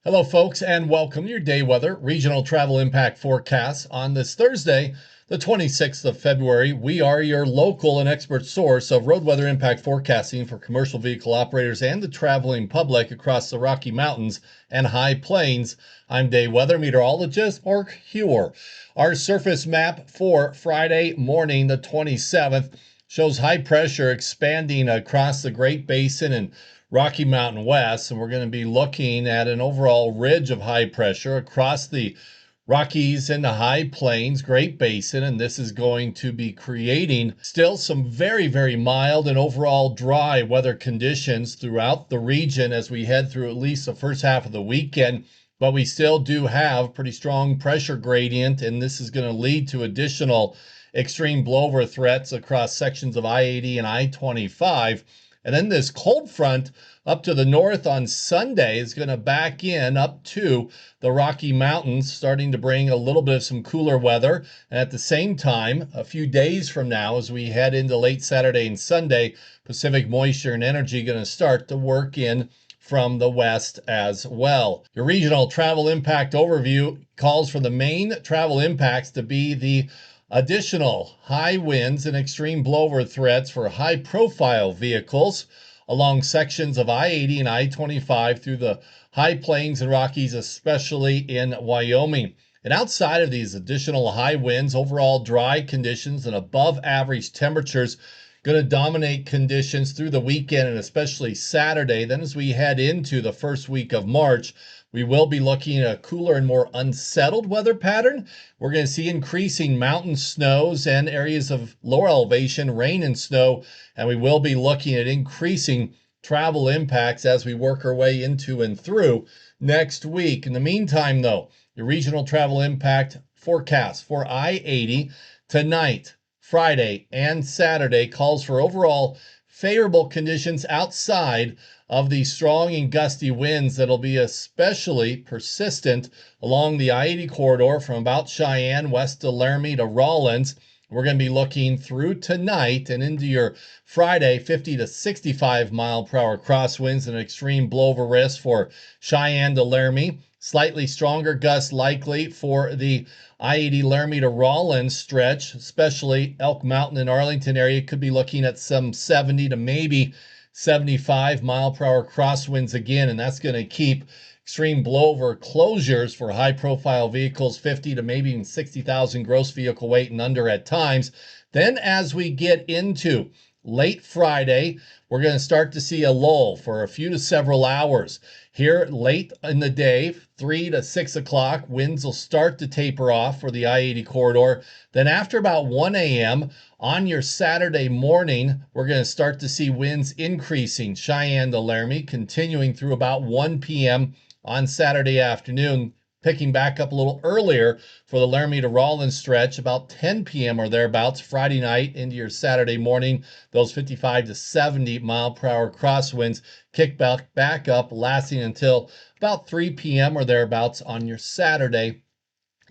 Hello, folks, and welcome to your day weather regional travel impact forecast on this Thursday, the 26th of February. We are your local and expert source of road weather impact forecasting for commercial vehicle operators and the traveling public across the Rocky Mountains and High Plains. I'm DayWeather meteorologist Mark Huer. Our surface map for Friday morning, the 27th, shows high pressure expanding across the Great Basin and Rocky Mountain West, and we're going to be looking at an overall ridge of high pressure across the Rockies and the High Plains, Great Basin, and this is going to be creating still some very mild and overall dry weather conditions throughout the region as we head through at least the first half of the weekend. But we still do have pretty strong pressure gradient, and this is going to lead to additional extreme blowover threats across sections of I-80 and I-25. And then this cold front up to the north on Sunday is going to back in up to the Rocky Mountains, starting to bring a little bit of some cooler weather. And at the same time, a few days from now, as we head into late Saturday and Sunday, Pacific moisture and energy going to start to work in from the west as well. Your regional travel impact overview calls for the main travel impacts to be the additional high winds and extreme blowover threats for high-profile vehicles along sections of I-80 and I-25 through the High Plains and Rockies, especially in Wyoming. And outside of these additional high winds, overall dry conditions and above average temperatures going to dominate conditions through the weekend and especially Saturday. Then as we head into the first week of March, we will be looking at a cooler and more unsettled weather pattern. We're going to see increasing mountain snows and areas of lower elevation, rain and snow, and we will be looking at increasing travel impacts as we work our way into and through next week. In the meantime, though, the regional travel impact forecast for I-80 tonight, Friday, and Saturday calls for overall favorable conditions outside of the strong and gusty winds that'll be especially persistent along the I-80 corridor from about Cheyenne west to Laramie to Rawlins. We're going to be looking through tonight and into your Friday 50 to 65 mile per hour crosswinds and extreme blowover risk for Cheyenne to Laramie. Slightly stronger gusts likely for the I-80 Laramie to Rawlins stretch, especially Elk Mountain and Arlington area. Could be looking at some 70 to maybe 75 mile per hour crosswinds again, and that's going to keep extreme blowover closures for high profile vehicles, 50 to maybe even 60,000 gross vehicle weight and under at times. Then as we get into late Friday, we're going to start to see a lull for a few to several hours. Here late in the day, 3 to 6 o'clock, winds will start to taper off for the I-80 corridor. Then after about 1 a.m. on your Saturday morning, we're going to start to see winds increasing. Cheyenne to Laramie, continuing through about 1 p.m. on Saturday afternoon, picking back up a little earlier for the Laramie to Rawlins stretch, about 10 p.m. or thereabouts Friday night into your Saturday morning. Those 55 to 70 mile per hour crosswinds kick back up, lasting until about 3 p.m. or thereabouts on your Saturday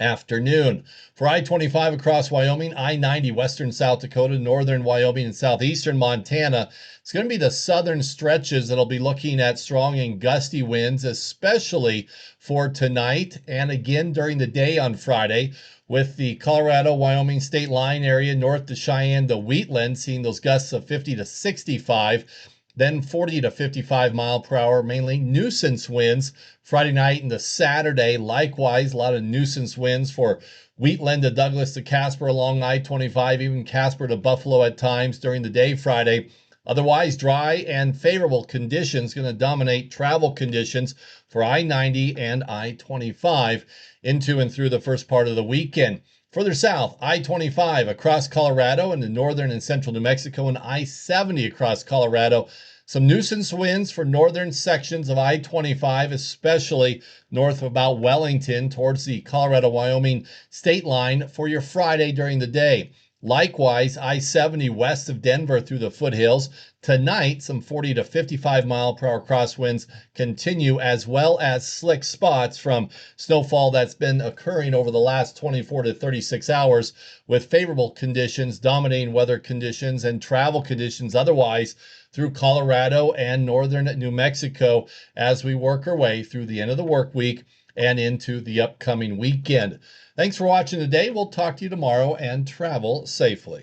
afternoon. For I-25 across Wyoming, I-90 western South Dakota, northern Wyoming, and southeastern Montana, it's going to be the southern stretches that'll be looking at strong and gusty winds, especially for tonight and again during the day on Friday, with the Colorado-Wyoming state line area north to Cheyenne to Wheatland seeing those gusts of 50 to 65. Then 40 to 55 mile per hour, mainly nuisance winds Friday night into Saturday. Likewise, a lot of nuisance winds for Wheatland to Douglas to Casper along I-25, even Casper to Buffalo at times during the day Friday. Otherwise, dry and favorable conditions going to dominate travel conditions for I-90 and I-25 into and through the first part of the weekend. Further south, I-25 across Colorado into northern and central New Mexico, and I-70 across Colorado. Some nuisance winds for northern sections of I-25, especially north of about Wellington towards the Colorado-Wyoming state line for your Friday during the day. Likewise, I-70 west of Denver through the foothills. Tonight, some 40 to 55 mile per hour crosswinds continue, as well as slick spots from snowfall that's been occurring over the last 24 to 36 hours, with favorable conditions dominating weather conditions and travel conditions otherwise through Colorado and northern New Mexico as we work our way through the end of the work week and into the upcoming weekend. Thanks for watching today. We'll talk to you tomorrow, and travel safely.